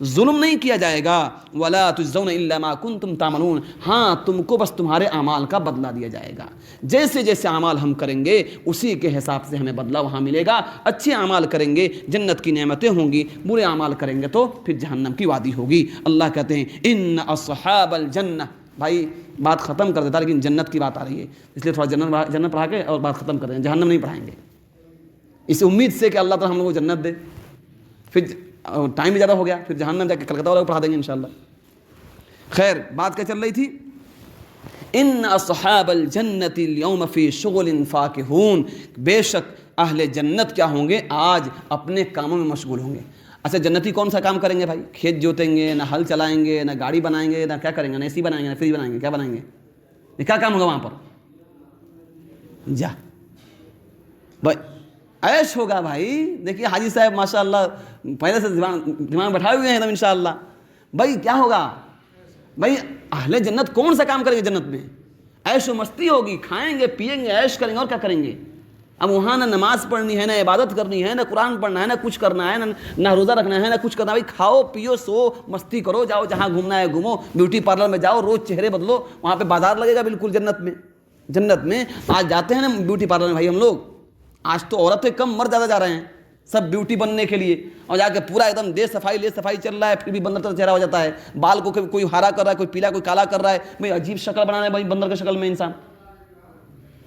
ظلم نہیں کیا جائے گا. وَلَا تُجْزَوْنَ إِلَّا مَا كُنْتُمْ تَعْمَلُونَ, ہاں تم کو بس تمہارے اعمال کا بدلہ دیا جائے گا. جیسے جیسے اعمال ہم کریں گے اسی کے حساب سے ہمیں بدلہ وہاں ملے گا. اچھے اعمال کریں گے جنت کی نعمتیں ہوں گی, برے اعمال کریں گے تو پھر جہنم کی وادی ہوگی. اللہ کہتے ہیں ان اصحاب الجنہ. بھائی بات ختم کر دیتا لیکن جنت کی بات آ رہی ہے اس لیے تھوڑا جنت پڑھا کے اور بات ختم کر دیں, جہنم نہیں پڑھائیں گے, اس امید سے کہ اللہ تعالیٰ ہم لوگوں کو جنت دے. پھر ٹائم بھی زیادہ ہو گیا, پھر جہنم جا کے کلکتہ والوں کو پڑھا دیں گے انشاءاللہ. خیر بات کیا چل رہی تھی؟ ان اصحاب الجنت اليوم فی شغل فاکہون, بے شک اہل جنت کیا ہوں گے, آج اپنے کاموں میں مشغول ہوں گے. اچھا جنتی کون سا کام کریں گے بھائی؟ کھیت جوتیں گے, نہ ہل چلائیں گے, نہ گاڑی بنائیں گے, نہ کیا کریں گے, نہ اے سی بنائیں گے, نہ فریج بنائیں گے, کیا بنائیں گے؟ یہ کیا کام ہوگا وہاں پر؟ جا بھائی عیش ہوگا بھائی. دیکھیے حاجی صاحب ماشاء اللہ پہلے سے دماغ بٹھائے ہوئے ہیں ایک دم انشاءاللہ. بھائی کیا ہوگا بھائی؟ اہل جنت کون سا کام کریں گے جنت میں؟ عیش و مستی ہوگی, کھائیں گے پیئیں گے عیش کریں گے, اور کیا کریں گے؟ اب وہاں نہ نماز پڑھنی ہے, نہ عبادت کرنی ہے, نہ قرآن پڑھنا ہے, نہ کچھ کرنا ہے, نہ روزہ رکھنا ہے, نہ کچھ کرنا ہے. بھائی کھاؤ پیو سو مستی کرو, جاؤ جہاں گھومنا ہے گھومو, بیوٹی پارلر میں جاؤ, روز چہرے بدلو, وہاں پہ بازار لگے گا بالکل جنت میں. جنت میں آج جاتے ہیں نا بیوٹی پارلر میں بھائی ہم لوگ, آج تو عورتیں کم مرد زیادہ جا رہے ہیں سب بیوٹی بننے کے لیے, اور جا کے پورا ایک دم دے صفائی چل رہا ہے, پھر بھی بندر کا چہرہ ہو جاتا ہے, بال کو کوئی ہرا کر رہا ہے, کوئی پیلا, کوئی کالا کر رہا ہے. بھائی عجیب شکل بنا رہے ہیں بھائی بندر کی شکل میں انسان.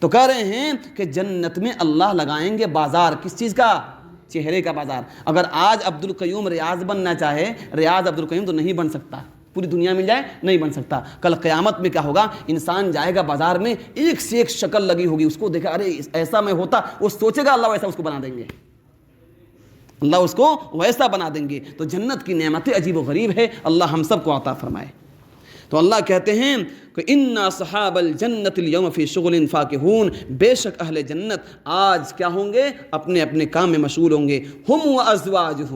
تو کہہ رہے ہیں کہ جنت میں اللہ لگائیں گے بازار, کس چیز کا؟ چہرے کا بازار. اگر آج عبد القیوم ریاض بننا چاہے, ریاض عبد القیوم تو نہیں بن سکتا, پوری دنیا مل جائے نہیں بن سکتا. کل قیامت میں کیا ہوگا؟ انسان جائے گا بازار میں, ایک سے ایک شکل لگی ہوگی, اس کو دیکھا ارے ایسا میں ہوتا, وہ سوچے گا اللہ ویسا اس کو بنا دیں گے, اللہ اس کو ویسا بنا دیں گے. تو جنت کی نعمتیں عجیب و غریب ہے, اللہ ہم سب کو عطا فرمائے. تو اللہ کہتے ہیں کہ ان اصحاب الجنت اليوم فی شغل فاکہون, بے شک اہل جنت آج کیا ہوں گے؟ اپنے اپنے کام میں مشغول ہوں گے. ہم وازواجہم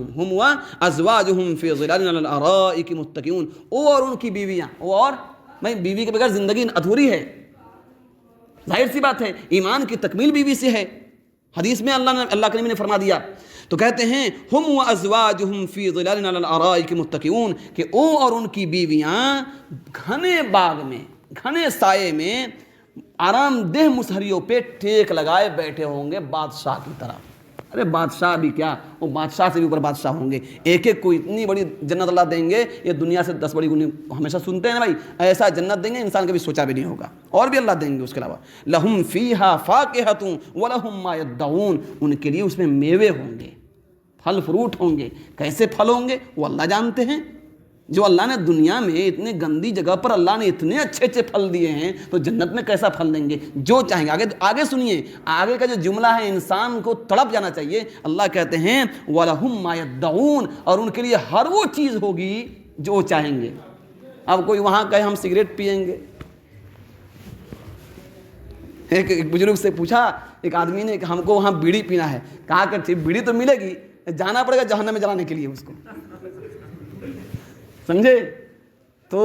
فی ظلال علی الارائک متکئون, اور ان کی بیویاں, اور بھائی بیوی کے بغیر زندگی ادھوری ہے, ظاہر سی بات ہے, ایمان کی تکمیل بیوی سے ہے. حدیث میں اللہ کریم نے فرما دیا. تو کہتے ہیں ہم وازواجہم فی ظلال علی الارائک متکئون, کہ اور ان کی بیویاں گھنے باغ میں, گھنے سائے میں, آرام دہ مصہریوں پہ ٹیک لگائے بیٹھے ہوں گے بادشاہ کی طرح. ارے بادشاہ بھی کیا, وہ بادشاہ سے بھی اوپر بادشاہ ہوں گے. ایک ایک کو اتنی بڑی جنت اللہ دیں گے, یہ دنیا سے 10 بڑی گنی. ہمیشہ سنتے ہیں نا بھائی, ایسا جنت دیں گے انسان کبھی سوچا بھی نہیں ہوگا. اور بھی اللہ دیں گے اس کے علاوہ. لہم فیہا فاکہۃ ولہم ما یدعون, ان کے لیے اس میں میوے ہوں گے, پھل فروٹ ہوں گے. کیسے پھل ہوں گے وہ اللہ جانتے ہیں. جو اللہ نے دنیا میں اتنے گندی جگہ پر اللہ نے اتنے اچھے اچھے پھل دیے ہیں, تو جنت میں کیسا پھل دیں گے؟ جو چاہیں گے. آگے سنیے, آگے کا جو جملہ ہے انسان کو تڑپ جانا چاہیے. اللہ کہتے ہیں وَلَهُمْ مَا يَدَّعُونَ, اور ان کے لیے ہر وہ چیز ہوگی جو چاہیں گے. اب کوئی وہاں کہے ہم سگریٹ پئیں گے, ایک بزرگ سے پوچھا ایک آدمی نے کہ ہم کو وہاں بیڑی پینا ہے. کہا کہ بیڑی تو ملے گی, جانا پڑے گا جہنم میں جلانے کے لیے اس کو, سمجھے؟ تو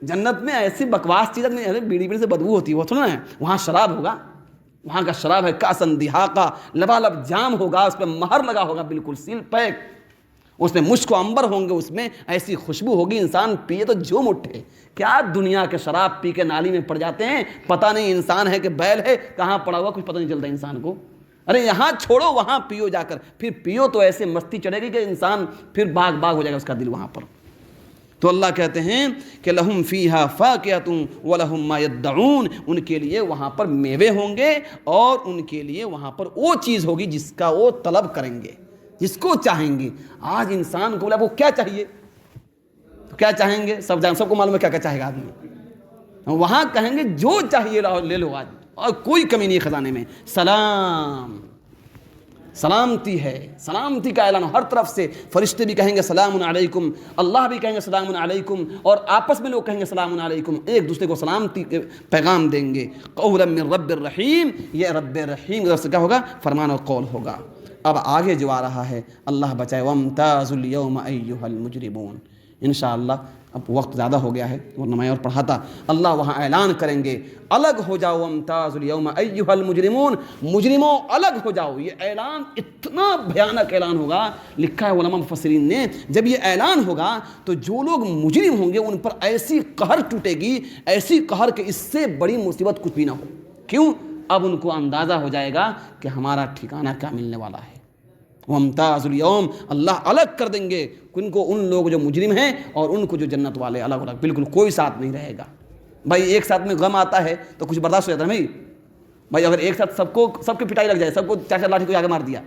جنت میں ایسی بکواس چیز نہیں ہے, بیڑی سے بدبو ہوتی ہے, وہ تھوڑا ہے. وہاں شراب ہوگا, وہاں کا شراب ہے کاسن دہاقہ, لبالب جام ہوگا, اس پہ مہر لگا ہوگا بالکل سیل پیک, اس میں مشک و عنبر ہوں گے, اس میں ایسی خوشبو ہوگی انسان پیے تو جوم اٹھے. کیا دنیا کے شراب پی کے نالی میں پڑ جاتے ہیں, پتہ نہیں انسان ہے کہ بیل ہے, کہاں پڑا ہوا کچھ پتہ نہیں چلتا انسان کو. ارے یہاں چھوڑو, وہاں پیو جا کر, پھر پیو تو ایسے مستی چڑھے گی کہ انسان پھر باغ ہو جائے گا اس کا دل وہاں پر. تو اللہ کہتے ہیں کہ لہم فیہا فاکہۃ ولہم ما یدعون, ان کے لیے وہاں پر میوے ہوں گے, اور ان کے لیے وہاں پر وہ چیز ہوگی جس کا وہ طلب کریں گے, جس کو چاہیں گے. آج انسان کو بولا وہ کیا چاہیے, تو کیا چاہیں گے؟ سب کو معلوم ہے کیا کیا چاہے گا آدمی. وہاں کہیں گے جو چاہیے لے لو آج, اور کوئی کمی نہیں خزانے میں. سلام, سلامتی ہے, سلامتی کا اعلان ہر طرف سے. فرشتے بھی کہیں گے سلام علیکم, اللہ بھی کہیں گے سلام علیکم, اور آپس میں لوگ کہیں گے سلام علیکم, ایک دوسرے کو سلامتی کے پیغام دیں گے. قولا من رب الرحیم, یہ رب رحیم کی طرف سے کیا ہوگا؟ فرمان و قول ہوگا. اب آگے جو آ رہا ہے اللہ بچائے, وامتازوا اليوم ایھا المجرمون, انشاءاللہ اب وقت زیادہ ہو گیا ہے ورنہ میں اور پڑھاتا. اللہ وہاں اعلان کریں گے الگ ہو جاؤ وامتازوا اليوم ایھا المجرمون، مجرموں الگ ہو جاؤ. یہ اعلان اتنا بھیانک اعلان ہوگا، لکھا ہے علماء مفسرین نے، جب یہ اعلان ہوگا تو جو لوگ مجرم ہوں گے ان پر ایسی قہر ٹوٹے گی، ایسی قہر کہ اس سے بڑی مصیبت کچھ بھی نہ ہو. کیوں؟ اب ان کو اندازہ ہو جائے گا کہ ہمارا ٹھکانہ کیا ملنے والا ہے. وامتازوا اليوم، اللہ الگ کر دیں گے ان لوگ جو مجرم ہیں اور ان کو جو جنت والے، الگ الگ، بالکل کوئی ساتھ نہیں رہے گا. بھائی ایک ساتھ میں غم آتا ہے تو کچھ برداشت ہو جاتا ہے بھائی اگر ایک ساتھ سب کی پٹائی لگ جائے، سب کو چار چار لاٹھی کو آگے مار دیا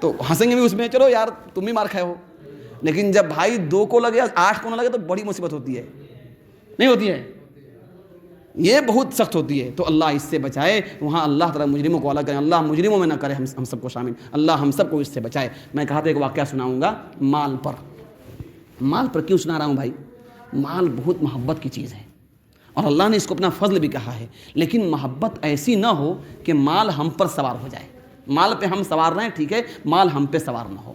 تو ہنسیں گے بھی اس میں، چلو یار تم بھی مار کھائے ہو. لیکن جب بھائی 2 کو لگے 8 کو نہ لگے تو بڑی مصیبت ہوتی ہے، نہیں ہوتی ہے؟ یہ بہت سخت ہوتی ہے. تو اللہ اس سے بچائے. وہاں اللہ تعالیٰ مجرموں کو الگ کرے، اللہ مجرموں میں نہ کرے ہم سب کو شامل، اللہ ہم سب کو اس سے بچائے. میں کہا تھا ایک واقعہ سناؤں گا مال پر. مال پر کیوں سنا رہا ہوں بھائی؟ مال بہت محبت کی چیز ہے اور اللہ نے اس کو اپنا فضل بھی کہا ہے، لیکن محبت ایسی نہ ہو کہ مال ہم پر سوار ہو جائے. مال پہ ہم سوار رہے ہیں ٹھیک ہے، مال ہم پہ سوار نہ ہو.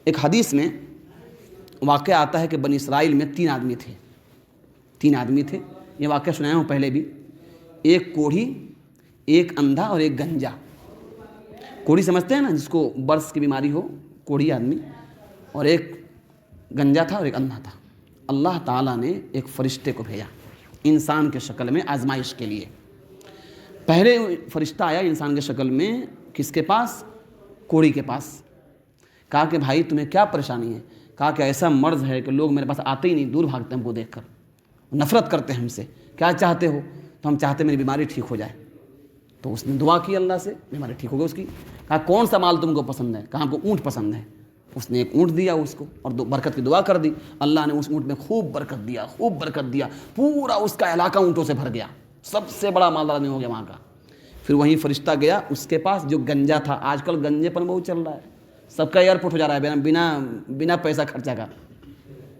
ایک حدیث میں واقعہ آتا ہے کہ بنی اسرائیل میں 3 آدمی تھے. یہ واقعہ سنایا ہوں پہلے بھی. ایک کوڑھی، ایک اندھا اور ایک گنجا. کوڑھی سمجھتے ہیں نا، جس کو برس کی بیماری ہو، کوڑھی آدمی. اور ایک گنجا تھا اور ایک اندھا تھا. اللہ تعالیٰ نے ایک فرشتے کو بھیجا انسان کے شکل میں آزمائش کے لیے. پہلے فرشتہ آیا انسان کے شکل میں، کس کے پاس؟ کوڑھی کے پاس. کہا کہ بھائی تمہیں کیا پریشانی ہے؟ کہا کہ ایسا مرض ہے کہ لوگ میرے پاس آتے ہی نہیں، دور بھاگتے ہیں ہم کو دیکھ کر، نفرت کرتے ہیں ہم سے. کیا چاہتے ہو؟ تو ہم چاہتے میری بیماری ٹھیک ہو جائے. تو اس نے دعا کی اللہ سے، بیماری ٹھیک ہو گئی اس کی. کہا کون سا مال تم کو پسند ہے؟ کہا ہم کو اونٹ پسند ہے. اس نے ایک اونٹ دیا اس کو اور برکت کی دعا کر دی. اللہ نے اس اونٹ میں خوب برکت دیا، پورا اس کا علاقہ اونٹوں سے بھر گیا، سب سے بڑا مالدار آدمی ہو گیا وہاں کا. پھر وہیں فرشتہ گیا اس کے پاس جو گنجا تھا. آج کل گنجے پن بہت چل رہا ہے، سب کا ایئرپورٹ ہو جا رہا ہے بنا پیسہ خرچہ کا،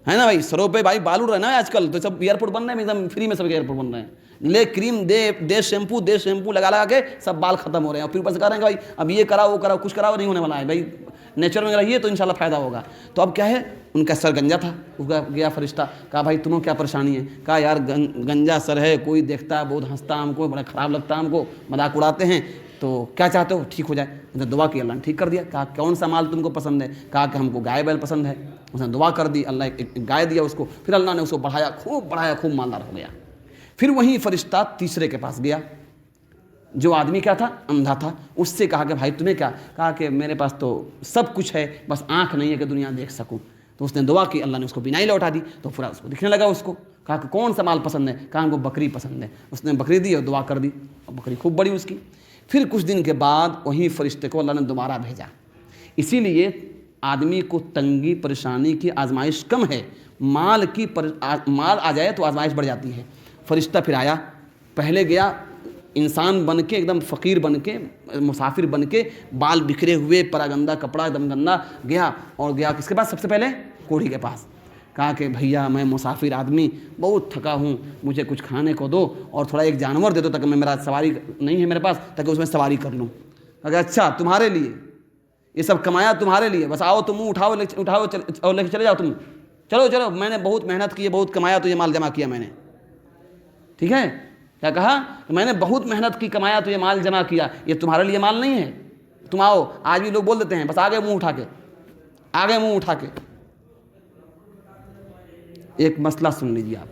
ہے نا بھائی؟ سروں پہ بھائی بالو رہنا ہے آج کل، تو سب ایئرپورٹ بن رہے ہیں، ایک دم فری میں سب ایئرپورٹ بن رہے ہیں. لے کریم دے شیمپو لگا کے سب بال ختم ہو رہے ہیں. اور پھر اوپر سے کہہ رہے ہیں کہ بھائی اب یہ کراؤ وہ کراؤ، کچھ کراؤ نہیں ہونے والا ہے بھائی، نیچر میں رہیے تو انشاءاللہ فائدہ ہوگا. تو اب کیا ہے، ان کا سر گنجا تھا. اس کا گیا فرشتہ، کہا بھائی تمہیں کیا پریشانی ہے؟ کہا یار گنجا سر ہے، کوئی دیکھتا ہے بہت ہنستا، ہم کو بڑا خراب لگتا ہے، ہم کو مذاق اڑاتے ہیں، تو کیا چاہتے ہو ٹھیک ہو جائے؟ اس نے دعا کی، اللہ نے ٹھیک کر دیا. کہا کون سا مال تم کو پسند ہے؟ کہا کہ ہم کو گائے بیل پسند ہے. اس نے دعا کر دی، اللہ ایک گائے دیا اس کو. پھر اللہ نے اس کو بڑھایا، خوب مالدار ہو گیا. پھر وہیں فرشتہ تیسرے کے پاس گیا، جو آدمی کیا تھا؟ اندھا تھا. اس سے کہا کہ بھائی تمہیں کیا؟ کہا کہ میرے پاس تو سب کچھ ہے، بس آنکھ نہیں ہے کہ دنیا دیکھ سکوں. تو اس نے دعا کی، اللہ نے اس کو بینائی لوٹا دی، تو پورا اس کو دکھنے لگا. اس کو کہا کہ کون سا مال پسند ہے؟ کہا ہم کو بکری پسند ہے. اس نے بکری دی اور دعا کر دی، اور بکری خوب بڑی اس کی. پھر کچھ دن کے بعد وہیں فرشتے کو اللہ نے دوبارہ بھیجا. اسی لیے آدمی کو تنگی پریشانی کی آزمائش کم ہے، مال آ جائے تو آزمائش بڑھ جاتی ہے. فرشتہ پھر آیا، پہلے گیا انسان بن کے، ایک دم فقیر بن کے، مسافر بن کے، بال بکھرے ہوئے، پراگندہ کپڑا ایک دم گندا، گیا کس کے پاس؟ سب سے پہلے کوڑھی کے پاس. کہا کہ بھیا میں مسافر آدمی بہت تھکا ہوں، مجھے کچھ کھانے کو دو اور تھوڑا ایک جانور دے دو تاکہ میرا سواری نہیں ہے میرے پاس، تاکہ اس میں سواری کر لوں. اگر اچھا تمہارے لیے یہ سب کمایا، تمہارے لیے، بس آؤ تم اٹھاؤ اور لے کے چلے جاؤ تم. چلو میں نے بہت محنت کی ہے، بہت کمایا تو یہ مال جمع کیا میں نے. ٹھیک ہے؟ کیا کہا؟ میں نے بہت محنت کی، کمایا تو یہ مال جمع کیا، یہ تمہارے لیے مال نہیں ہے، تم آؤ. آج بھی لوگ بول دیتے ہیں بس آگے منہ اٹھا کے. ایک مسئلہ سن لیجیے آپ.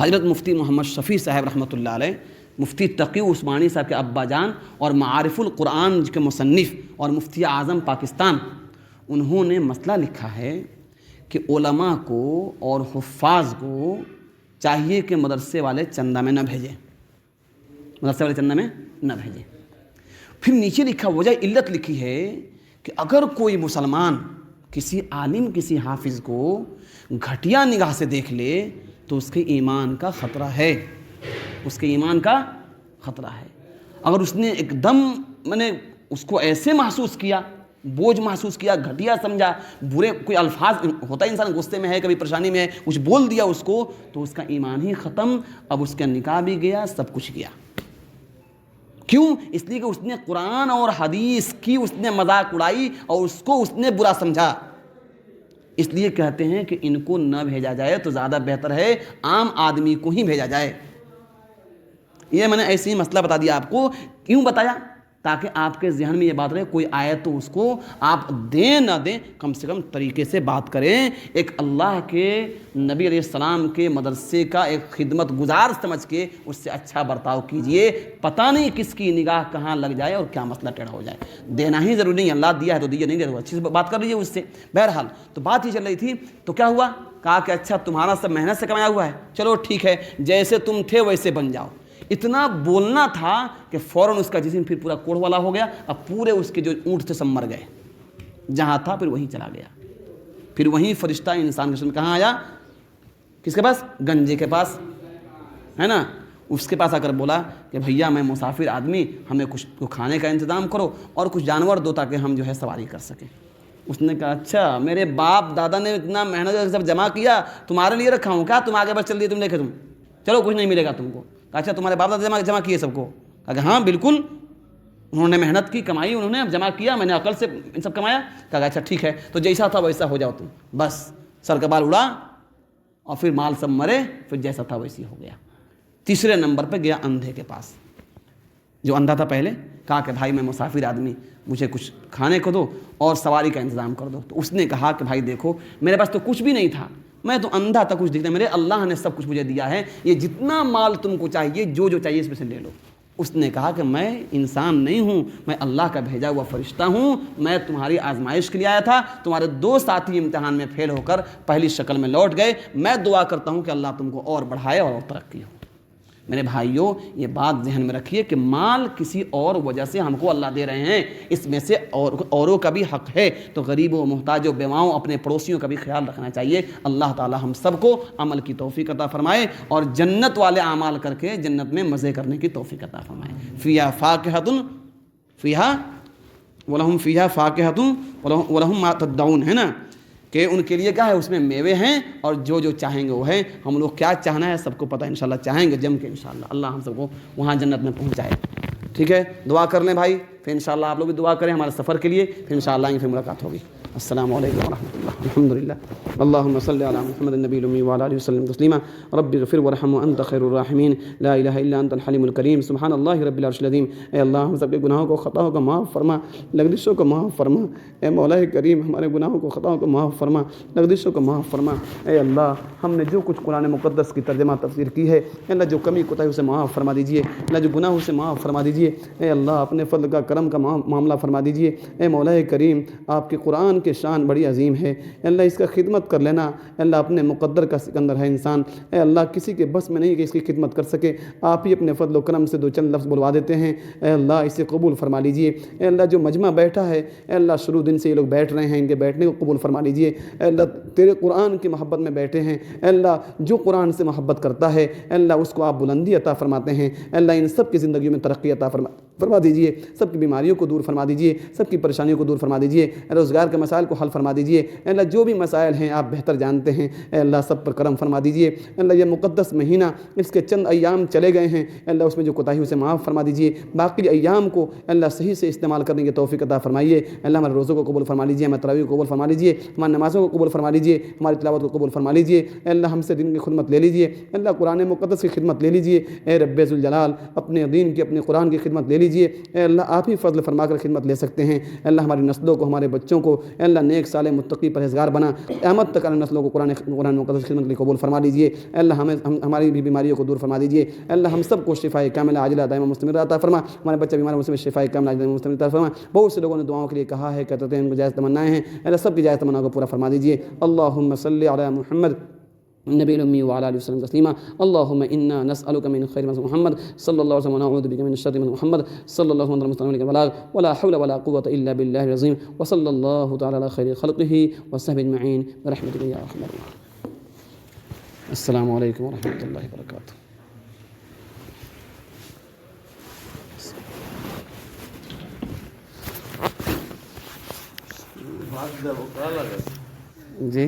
حضرت مفتی محمد شفیع صاحب رحمۃ اللہ علیہ، مفتی تقی عثمانی صاحب کے ابا جان اور معارف القرآن کے مصنف اور مفتی اعظم پاکستان، انہوں نے مسئلہ لکھا ہے کہ علماء کو اور حفاظ کو چاہیے کہ مدرسے والے چندہ میں نہ بھیجیں، پھر نیچے لکھا وجہ علت لکھی ہے کہ اگر کوئی مسلمان کسی عالم، کسی حافظ کو گھٹیا نگاہ سے دیکھ لے تو اس کے ایمان کا خطرہ ہے، اگر اس نے ایک دم اس کو ایسے محسوس کیا، بوجھ محسوس کیا، گھٹیا سمجھا، برے کوئی الفاظ ہوتا ہے، انسان غصے میں ہے، کبھی پریشانی میں ہے، کچھ بول دیا اس کو، تو اس کا ایمان ہی ختم. اب اس کا نکاح بھی گیا، سب کچھ گیا. کیوں؟ اس لیے کہ اس نے قرآن اور حدیث کی اس نے مذاق اڑائی اور اس کو اس نے برا سمجھا. اس لیے کہتے ہیں کہ ان کو نہ بھیجا جائے تو زیادہ بہتر ہے عام آدمی کو ہی بھیجا جائے۔ یہ میں نے ایسے ہی مسئلہ بتا دیا آپ کو، کیوں بتایا؟ تاکہ آپ کے ذہن میں یہ بات رہے، کوئی آئے تو اس کو آپ دیں نہ دیں، کم سے کم طریقے سے بات کریں، ایک اللہ کے نبی علیہ السلام کے مدرسے کا ایک خدمت گزار سمجھ کے اس سے اچھا برتاؤ کیجئے۔ پتہ نہیں کس کی نگاہ کہاں لگ جائے اور کیا مسئلہ ٹیڑھا ہو جائے۔ دینا ہی ضروری نہیں، اللہ دیا ہے تو دیجیے، نہیں دیا تو اچھی سے بات کر لیجیے اس سے۔ بہرحال تو بات یہ چل رہی تھی، تو کیا ہوا؟ کہا کہ اچھا تمہارا سب محنت سے کمایا ہوا ہے، چلو ٹھیک ہے، جیسے تم تھے ویسے بن جاؤ۔ اتنا بولنا تھا کہ فوراً اس کا جسم پھر پورا کوڑ والا ہو گیا، اب پورے اس کے جو اونٹ تھے سب مر گئے، جہاں تھا پھر وہیں چلا گیا۔ پھر وہیں فرشتہ انسان کے جسم کہاں آیا؟ کس کے پاس؟ گنجے کے پاس، ہے نا؟ اس کے پاس آ کر بولا کہ بھیا میں مسافر آدمی، ہمیں کچھ کھانے کا انتظام کرو اور کچھ جانور دو تاکہ ہم جو ہے سواری کر سکیں۔ اس نے کہا اچھا میرے باپ دادا نے اتنا محنت سب جمع کیا، تمہارے لیے رکھا ہوں کیا؟ تم آگے بس چل دیے، تم لے کے تم چلو، کچھ نہیں ملے گا تم کو۔ اچھا تمہارے باپ دادا جمع کیے سب کو؟ کہا کہ ہاں بالکل، انہوں نے محنت کی، کمائی انہوں نے، اب جمع کیا، میں نے عقل سے ان سب کمایا۔ کہا اچھا ٹھیک ہے، تو جیسا تھا ویسا ہو جاؤ تم، بس سر کا بال اڑا اور پھر مال سب مرے، پھر جیسا تھا ویسی ہو گیا۔ تیسرے نمبر پہ گیا اندھے کے پاس، جو اندھا تھا پہلے، کہا کہ بھائی میں مسافر آدمی، مجھے کچھ کھانے کو دو اور سواری کا انتظام کر دو۔ تو اس نے کہا کہ بھائی دیکھو میرے پاس تو کچھ بھی نہیں تھا، میں تو اندھا تھا، کچھ دکھتا ہے، میرے اللہ نے سب کچھ مجھے دیا ہے، یہ جتنا مال تم کو چاہیے جو چاہیے اس میں سے لے لو۔ اس نے کہا کہ میں انسان نہیں ہوں، میں اللہ کا بھیجا ہوا فرشتہ ہوں، میں تمہاری آزمائش کے لیے آیا تھا، تمہارے 2 ساتھی امتحان میں فیل ہو کر پہلی شکل میں لوٹ گئے، میں دعا کرتا ہوں کہ اللہ تم کو اور بڑھائے اور ترقی ہو۔ میرے بھائیوں یہ بات ذہن میں رکھیے کہ مال کسی اور وجہ سے ہم کو اللہ دے رہے ہیں، اس میں سے اوروں کا بھی حق ہے، تو غریبوں، محتاجوں، بیواؤں، اپنے پڑوسیوں کا بھی خیال رکھنا چاہیے۔ اللہ تعالی ہم سب کو عمل کی توفیق عطا فرمائے اور جنت والے اعمال کر کے جنت میں مزے کرنے کی توفیق عطا فرمائے۔ فیہا فاکہۃ ولہم فیہا فاکہۃ ولہم ما تدعون، ہے نا، کہ ان کے لیے کیا ہے؟ اس میں میوے ہیں اور جو چاہیں گے وہ ہے۔ ہم لوگ کیا چاہنا ہے سب کو پتہ ہے، انشاءاللہ چاہیں گے جم کے انشاءاللہ، اللہ ہم سب کو وہاں جنت میں پہنچائے۔ ٹھیک ہے، دعا کر لیں بھائی، پھر انشاءاللہ آپ لوگ بھی دعا کریں ہمارے سفر کے لیے، پھر انشاءاللہ پھر ملاقات ہوگی۔ السلام علیکم ورحمۃ اللہ۔ الحمدللہ، اللہم صلی علی محمد النبی الامی وعلی آلہ وسلم تسلیما، رب اغفر ورحم وانت خیر الراحمین، لا الہ الا انت الحلیم الکریم، سبحان اللہ رب العرش العظیم۔ اے اللہ ہم سب کے گناہوں کو، خطاؤں کو معاف فرما، لغزشوں کو معاف فرما۔ اے مولا کریم ہمارے گناہوں کو، خطاؤں کو معاف فرما، لغزشوں کو معاف فرما۔ اے اللہ ہم نے جو کچھ قرآن مقدس کی ترجمہ تفسیر کی ہے، اے اللہ جو کمی کوتاہی اسے معاف فرما دیجیے، اللہ جو گناہ اسے معاف فرما دیجیے۔ اے اللہ اپنے فضل کا، کرم کا معاملہ فرما دیجیے۔ اے مولا کریم آپ کے قرآن کے شان بڑی عظیم ہے، اے اللہ اس کا خدمت کر لینا، اے اللہ اپنے مقدر کا سکندر ہے انسان، اے اللہ کسی کے بس میں نہیں کہ اس کی خدمت کر سکے، آپ ہی اپنے فضل و کرم سے 2 چند لفظ بلوا دیتے ہیں، اے اللہ اسے قبول فرما لیجیے۔ اے اللہ جو مجمع بیٹھا ہے، اے اللہ شروع دن سے یہ لوگ بیٹھ رہے ہیں، ان کے بیٹھنے کو قبول فرما لیجیے۔ اے اللہ تیرے قرآن کی محبت میں بیٹھے ہیں، اے اللہ جو قرآن سے محبت کرتا ہے، اے اللہ اس کو آپ بلندی عطا فرماتے ہیں، اے اللہ ان سب کی زندگیوں میں ترقی عطا فرما دیجیے، سب کی بیماریوں کو دور فرما دیجیے، سب کی پریشانیوں کو دور فرما دیجیے، روزگار کے مسائل کو حل فرما دیجیے، اے اللہ جو بھی مسائل ہیں آپ بہتر جانتے ہیں، اے اللہ سب پر کرم فرما دیجیے۔ اے اللہ یہ مقدس مہینہ اس کے چند ایام چلے گئے ہیں، اے اللہ اس میں جو کوتاہی اسے معاف فرما دیجیے، باقی ایام کو اے اللہ صحیح سے استعمال کرنے کی توفیق عطا فرمائیے۔ اے اللہ ہمارے روزوں کو قبول فرما لیجیے، ہمارے تراویح کو قبول فرما لیجیے، ہماری نمازوں کو قبول فرما لیجیے، ہماری تلاوت کو قبول فرما لیجیے۔ اے اللہ ہم سے دین کی خدمت لے لیجیے، اے اللہ قرآن مقدس کی خدمت لے لیجیے، اے رب ذوالجلال اپنے دین کی، اپنے قرآن کی خدمت لے لیجیے۔ اے اللہ آپ ہی فضل فرما کر خدمت لے سکتے ہیں۔ اے اللہ ہماری نسلوں کو، ہمارے بچوں کو اے اللہ نیک صالح متقی پرہیزگار بنا، قیامت تک ہماری نسلوں کو قرآن مقدس کی خدمت کے لیے قبول فرما دیجیے۔ اے اللہ ہماری بھی بیماریوں کو دور فرما دیجیے۔ اے اللہ ہم سب کو شفاء کاملہ عاجلہ دائمہ مستمرہ عطا فرما، ہمارے بچے بیمار مسلم شفاء کاملہ عاجلہ مستمرہ عطا فرما۔ بہت سے لوگوں نے دعاؤں کے لیے کہا ہے، کہتے ہیں ان کو جائز تمنائیں ہیں، اے اللہ سب کی جائز تمنا کو پورا فرما دیجیے۔ اللہم صلی علی محمد النبی الامی وعلی آلہ وسلم تسلیما، اللہم انا نسألک من خیر محمد صلی اللہ علیہ وسلم ونعوذ بک من شر محمد صلی اللہ علیہ وسلم البلاغ ولا حول ولا قوة الا باللہ العظیم وصلی اللہ تعالی علی خیر خلقہ وصحبہ اجمعین برحمتک یا ارحم الراحمین۔ السلام علیکم ورحمۃ اللہ وبرکاتہ۔ جی